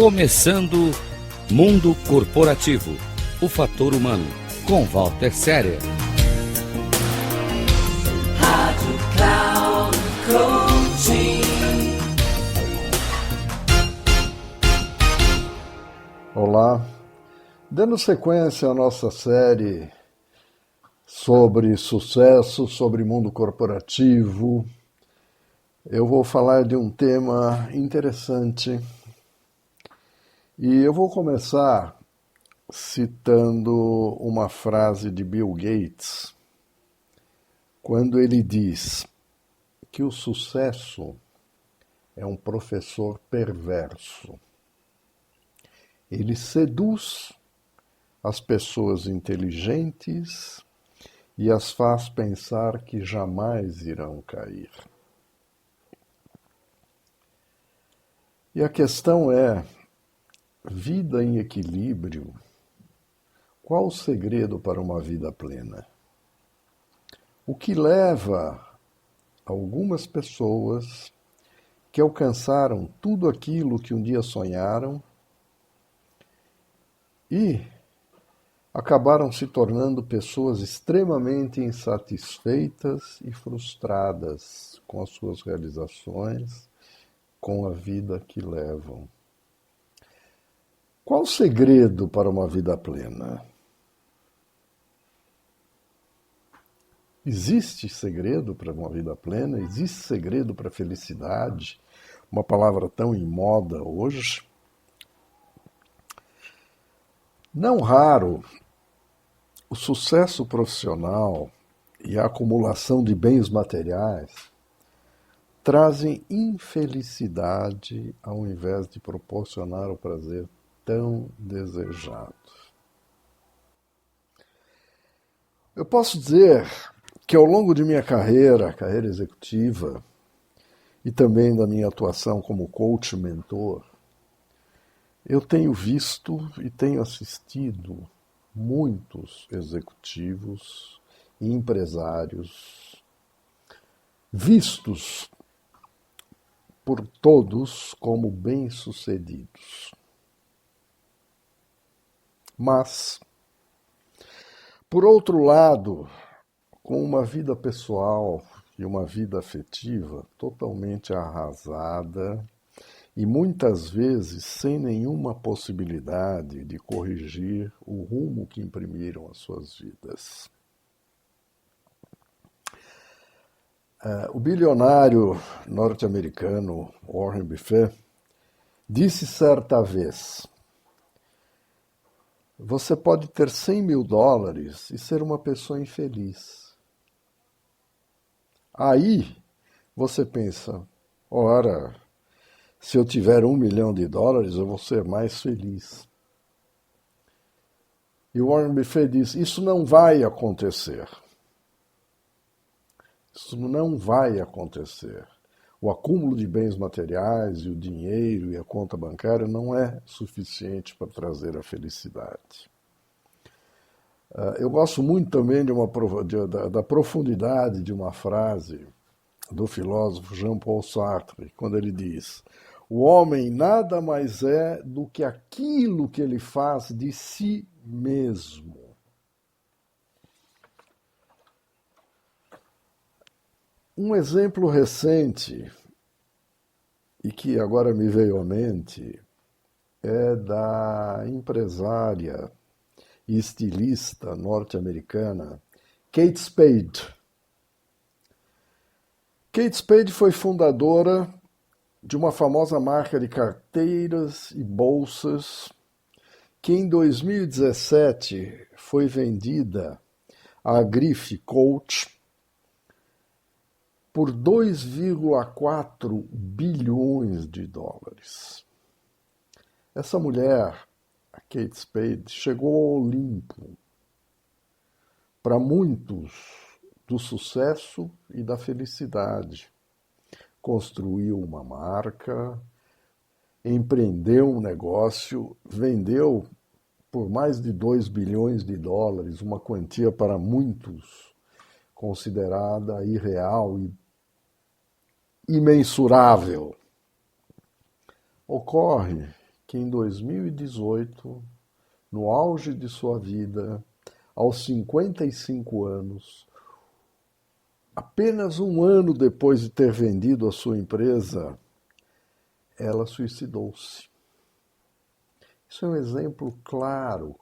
Começando Mundo Corporativo, o fator humano, com Walter Serer. Rádio Cloud Coaching. Olá, dando sequência à nossa série sobre sucesso, sobre mundo corporativo, eu vou falar de um tema interessante e eu vou começar citando uma frase de Bill Gates, quando ele diz que o sucesso é um professor perverso. Ele seduz as pessoas inteligentes e as faz pensar que jamais irão cair. E a questão é, vida em equilíbrio, qual o segredo para uma vida plena? O que leva algumas pessoas que alcançaram tudo aquilo que um dia sonharam e acabaram se tornando pessoas extremamente insatisfeitas e frustradas com as suas realizações, com a vida que levam. Qual o segredo para uma vida plena? Existe segredo para uma vida plena? Existe segredo para a felicidade? Uma palavra tão em moda hoje. Não raro, o sucesso profissional e a acumulação de bens materiais trazem infelicidade ao invés de proporcionar o prazer tão desejado. Eu posso dizer que ao longo de minha carreira executiva, e também da minha atuação como coach mentor, eu tenho visto e tenho assistido muitos executivos e empresários vistos por todos como bem-sucedidos. Mas, por outro lado, com uma vida pessoal e uma vida afetiva totalmente arrasada e muitas vezes sem nenhuma possibilidade de corrigir o rumo que imprimiram as suas vidas. O bilionário norte-americano Warren Buffett disse certa vez: você pode ter $100 mil e ser uma pessoa infeliz. Aí você pensa, ora, se eu tiver $1 milhão, eu vou ser mais feliz. E Warren Buffett diz, isso não vai acontecer. Isso não vai acontecer. O acúmulo de bens materiais e o dinheiro e a conta bancária não é suficiente para trazer a felicidade. Eu gosto muito também da profundidade de uma frase do filósofo Jean-Paul Sartre, quando ele diz: o homem nada mais é do que aquilo que ele faz de si mesmo. Um exemplo recente, e que agora me veio à mente, é da empresária e estilista norte-americana Kate Spade. Kate Spade foi fundadora de uma famosa marca de carteiras e bolsas que em 2017 foi vendida à grife Coach por $2,4 bilhões. Essa mulher, a Kate Spade, chegou ao Olimpo para muitos do sucesso e da felicidade. Construiu uma marca, empreendeu um negócio, vendeu por mais de $2 bilhões, uma quantia para muitos considerada irreal e imensurável. Ocorre que em 2018, no auge de sua vida, aos 55 anos, apenas um ano depois de ter vendido a sua empresa, ela suicidou-se. Isso é um exemplo claro,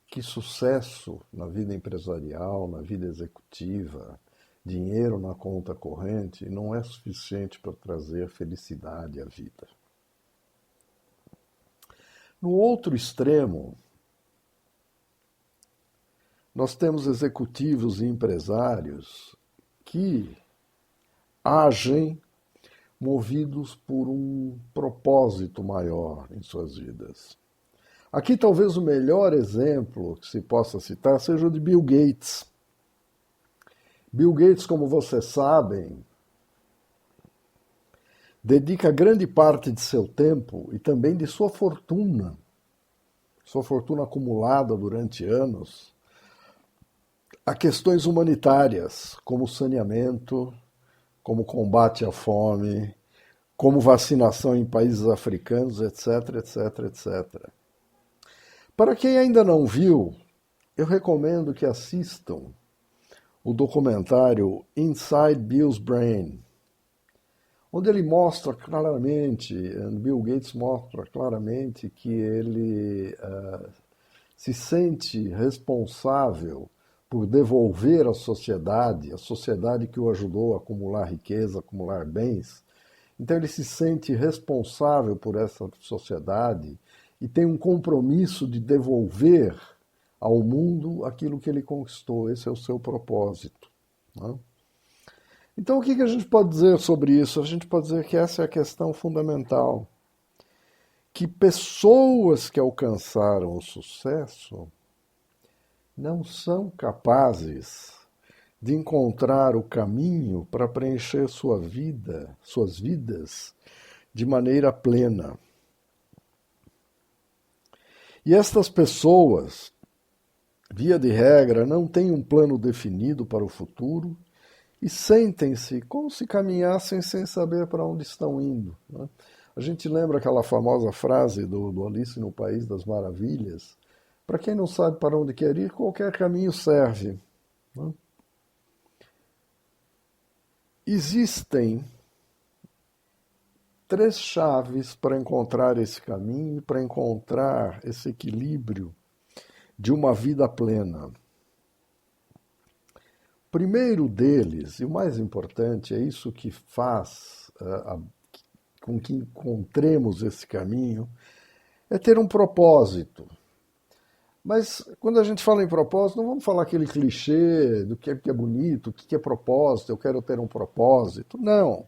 que sucesso na vida empresarial, na vida executiva, dinheiro na conta corrente não é suficiente para trazer felicidade à vida. No outro extremo, nós temos executivos e empresários que agem movidos por um propósito maior em suas vidas. Aqui talvez o melhor exemplo que se possa citar seja o de Bill Gates. Bill Gates, como vocês sabem, dedica grande parte de seu tempo e também de sua fortuna acumulada durante anos, a questões humanitárias, como saneamento, como combate à fome, como vacinação em países africanos, etc, etc, etc. Para quem ainda não viu, eu recomendo que assistam o documentário Inside Bill's Brain, onde ele mostra claramente, Bill Gates mostra claramente que ele se sente responsável por devolver à sociedade, a sociedade que o ajudou a acumular riqueza, acumular bens. Então ele se sente responsável por essa sociedade e tem um compromisso de devolver ao mundo aquilo que ele conquistou. Esse é o seu propósito, né? Então, o que a gente pode dizer sobre isso? A gente pode dizer que essa é a questão fundamental. Que pessoas que alcançaram o sucesso não são capazes de encontrar o caminho para preencher suas vidas, de maneira plena. E estas pessoas, via de regra, não têm um plano definido para o futuro e sentem-se como se caminhassem sem saber para onde estão indo, né? A gente lembra aquela famosa frase do Alice no País das Maravilhas: para quem não sabe para onde quer ir, qualquer caminho serve, né? Existem 3 chaves para encontrar esse caminho, para encontrar esse equilíbrio de uma vida plena. O primeiro deles, e o mais importante, é isso que faz com que encontremos esse caminho, é ter um propósito. Mas quando a gente fala em propósito, não vamos falar aquele clichê do que é bonito, o que é propósito, eu quero ter um propósito. Não.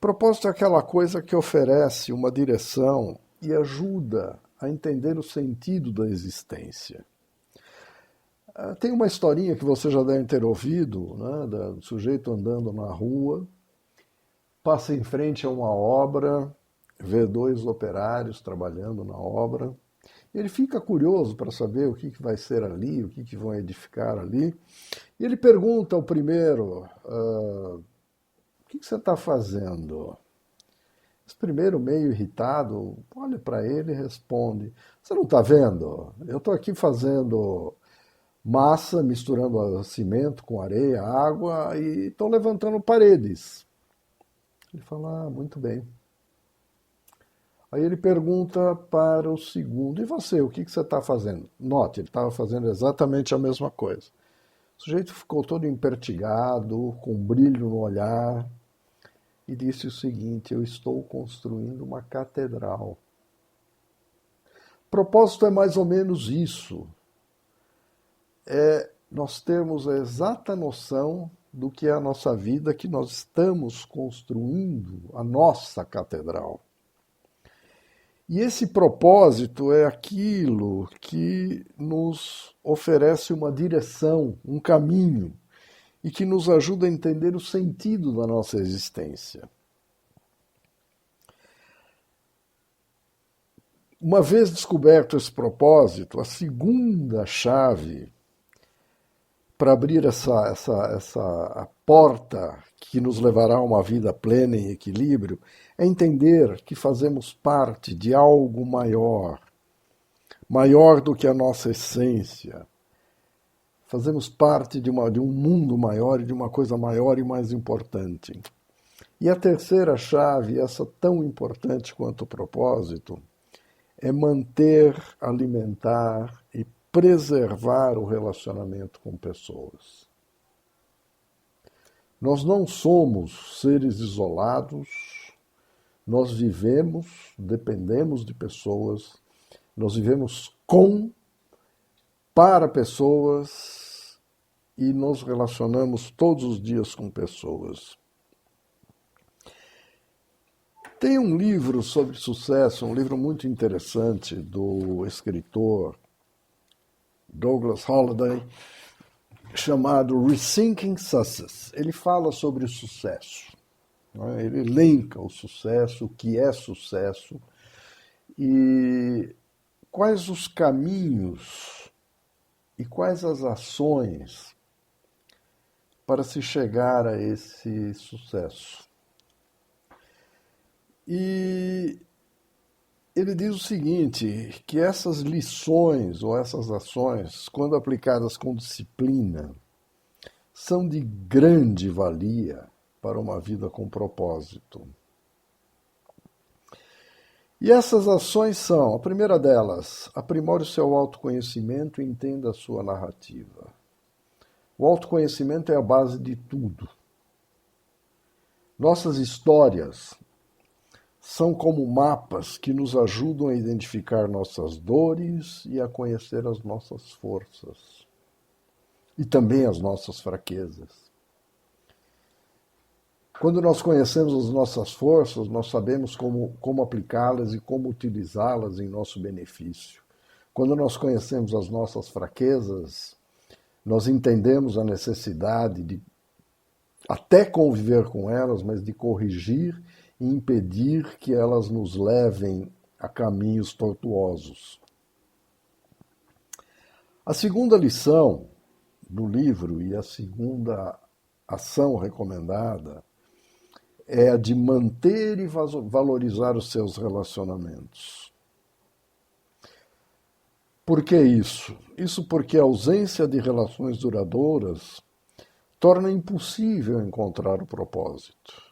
Propósito é aquela coisa que oferece uma direção e ajuda a entender o sentido da existência. Tem uma historinha que você já deve ter ouvido, né, do sujeito andando na rua, passa em frente a uma obra, vê 2 operários trabalhando na obra. Ele fica curioso para saber o que vai ser ali, o que vão edificar ali. E ele pergunta ao primeiro: o que você está fazendo? Esse primeiro, meio irritado, olha para ele e responde: você não está vendo? Eu estou aqui fazendo massa, misturando cimento com areia, água, e estou levantando paredes. Ele fala: muito bem. Aí ele pergunta para o segundo: e você, o que você está fazendo? Note, ele estava fazendo exatamente a mesma coisa. O sujeito ficou todo empertigado, com um brilho no olhar, e disse o seguinte: eu estou construindo uma catedral. O propósito é mais ou menos isso. Nós termos a exata noção do que é a nossa vida, que nós estamos construindo a nossa catedral. E esse propósito é aquilo que nos oferece uma direção, um caminho, e que nos ajuda a entender o sentido da nossa existência. Uma vez descoberto esse propósito, a segunda chave para abrir essa porta que nos levará a uma vida plena em equilíbrio, é entender que fazemos parte de algo maior, maior do que a nossa essência. Fazemos parte de um mundo maior e de uma coisa maior e mais importante. E a terceira chave, essa tão importante quanto o propósito, é manter, alimentar e preservar o relacionamento com pessoas. Nós não somos seres isolados, nós vivemos, dependemos de pessoas, nós vivemos para pessoas e nos relacionamos todos os dias com pessoas. Tem um livro sobre sucesso, um livro muito interessante do escritor Douglas Holliday, chamado Rethinking Success. Ele fala sobre o sucesso, né? Ele elenca o sucesso, o que é sucesso e quais os caminhos e quais as ações para se chegar a esse sucesso. E ele diz o seguinte, que essas lições ou essas ações, quando aplicadas com disciplina, são de grande valia para uma vida com propósito. E essas ações são, a primeira delas, aprimore o seu autoconhecimento e entenda a sua narrativa. O autoconhecimento é a base de tudo. Nossas histórias são como mapas que nos ajudam a identificar nossas dores e a conhecer as nossas forças. E também as nossas fraquezas. Quando nós conhecemos as nossas forças, nós sabemos como aplicá-las e como utilizá-las em nosso benefício. Quando nós conhecemos as nossas fraquezas, nós entendemos a necessidade de até conviver com elas, mas de corrigir e impedir que elas nos levem a caminhos tortuosos. A segunda lição do livro e a segunda ação recomendada é a de manter e valorizar os seus relacionamentos. Por que isso? Isso porque a ausência de relações duradouras torna impossível encontrar o propósito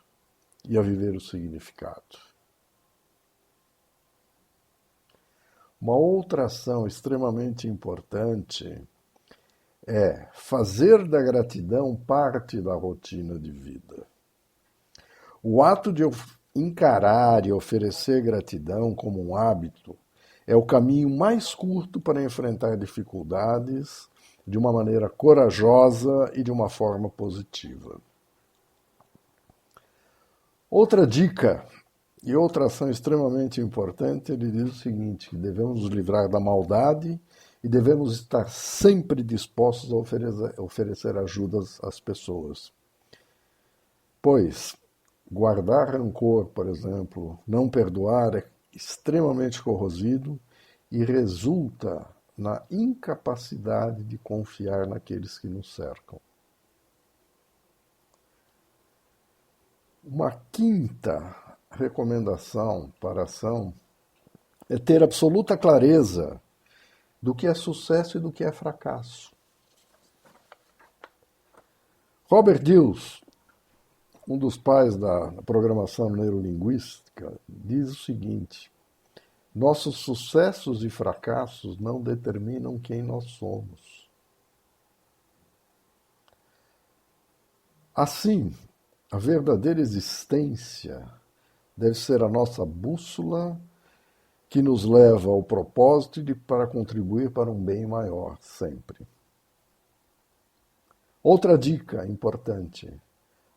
e a viver o significado. Uma outra ação extremamente importante é fazer da gratidão parte da rotina de vida. O ato de encarar e oferecer gratidão como um hábito é o caminho mais curto para enfrentar dificuldades de uma maneira corajosa e de uma forma positiva. Outra dica e outra ação extremamente importante, ele diz o seguinte, que devemos nos livrar da maldade e devemos estar sempre dispostos a oferecer ajudas às pessoas. Pois, guardar rancor, por exemplo, não perdoar é extremamente corrosivo e resulta na incapacidade de confiar naqueles que nos cercam. Uma quinta recomendação para a ação é ter absoluta clareza do que é sucesso e do que é fracasso. Robert Dills, um dos pais da programação neurolinguística, diz o seguinte: nossos sucessos e fracassos não determinam quem nós somos. Assim, a verdadeira existência deve ser a nossa bússola que nos leva ao propósito para contribuir para um bem maior, sempre. Outra dica importante: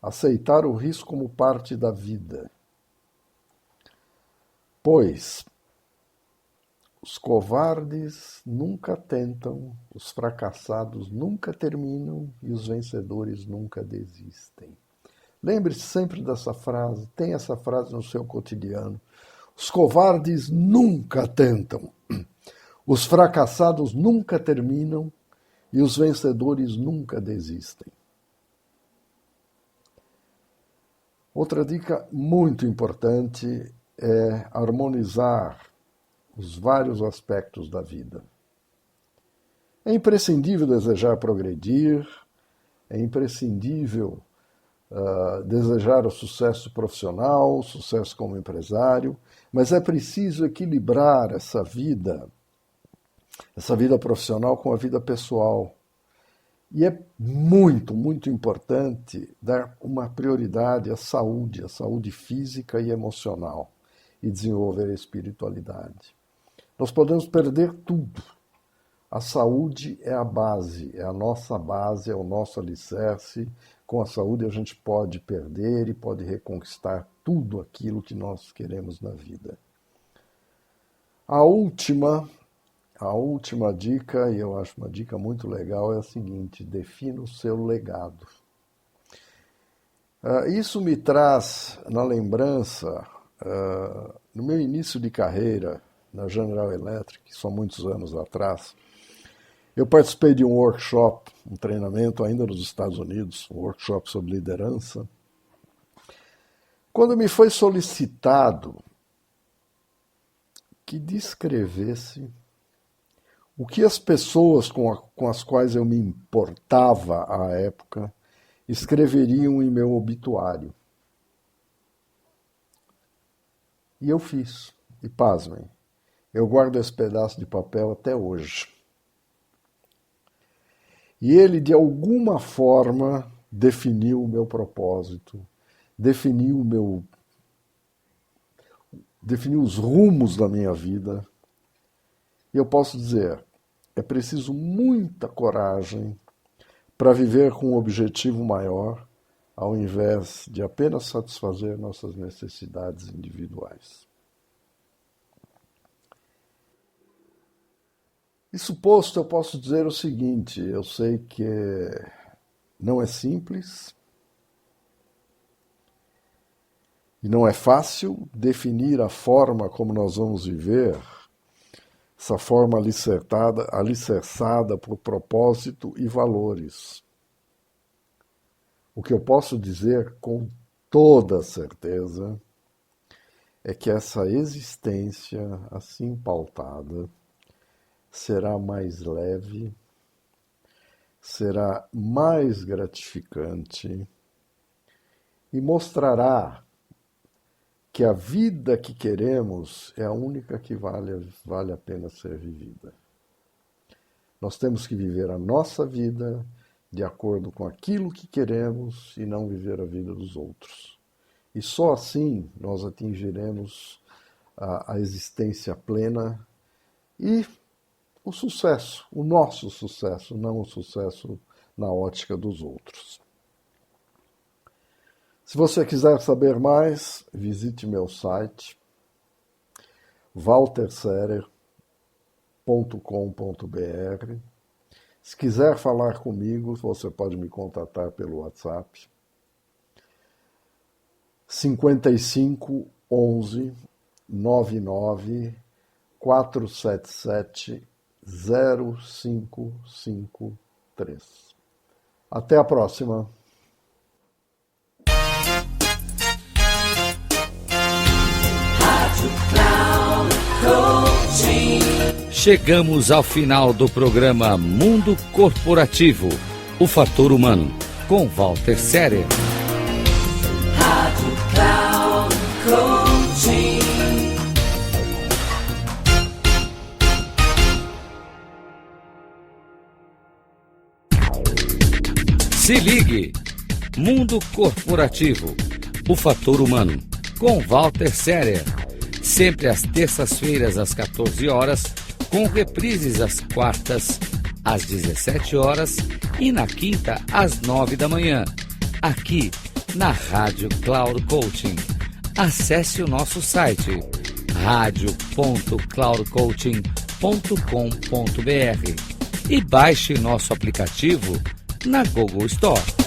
aceitar o risco como parte da vida. Pois os covardes nunca tentam, os fracassados nunca terminam e os vencedores nunca desistem. Lembre-se sempre dessa frase, tenha essa frase no seu cotidiano. Os covardes nunca tentam, os fracassados nunca terminam E os vencedores nunca desistem. Outra dica muito importante é harmonizar os vários aspectos da vida. É imprescindível desejar progredir, é imprescindível desejar o sucesso profissional, o sucesso como empresário, mas é preciso equilibrar essa vida profissional com a vida pessoal. E é muito, muito importante dar uma prioridade à saúde física e emocional, e desenvolver a espiritualidade. Nós podemos perder tudo. A saúde é a base, é a nossa base, é o nosso alicerce. Com a saúde a gente pode perder e pode reconquistar tudo aquilo que nós queremos na vida. A última dica, e eu acho uma dica muito legal, é a seguinte: defina o seu legado. Isso me traz na lembrança, no meu início de carreira na General Electric, que são muitos anos atrás, eu participei de um workshop, um treinamento ainda nos Estados Unidos, um workshop sobre liderança, quando me foi solicitado que descrevesse o que as pessoas com as quais eu me importava à época escreveriam em meu obituário. E eu fiz. E pasmem, eu guardo esse pedaço de papel até hoje. E ele, de alguma forma, definiu o meu propósito, definiu os rumos da minha vida. E eu posso dizer, é preciso muita coragem para viver com um objetivo maior, ao invés de apenas satisfazer nossas necessidades individuais. Isso posto, eu posso dizer o seguinte: eu sei que não é simples e não é fácil definir a forma como nós vamos viver, essa forma alicerçada por propósito e valores. O que eu posso dizer com toda certeza é que essa existência assim pautada será mais leve, será mais gratificante e mostrará que a vida que queremos é a única que vale a pena ser vivida. Nós temos que viver a nossa vida de acordo com aquilo que queremos e não viver a vida dos outros. E só assim nós atingiremos a existência plena e o sucesso, o nosso sucesso, não o sucesso na ótica dos outros. Se você quiser saber mais, visite meu site walterserer.com.br. Se quiser falar comigo, você pode me contatar pelo WhatsApp 55 11 99 477 0553. Até a próxima. Chegamos ao final do programa Mundo Corporativo, o Fator Humano, com Walter Serer. Rádio Cloud Coaching. Se ligue! Mundo Corporativo, o Fator Humano, com Walter Serer. Sempre às terças-feiras, às 14 horas, com reprises às quartas, às 17 horas e na quinta, às 9 da manhã, aqui na Rádio Cloud Coaching. Acesse o nosso site radio.cloudcoaching.com.br e baixe nosso aplicativo na Google Store.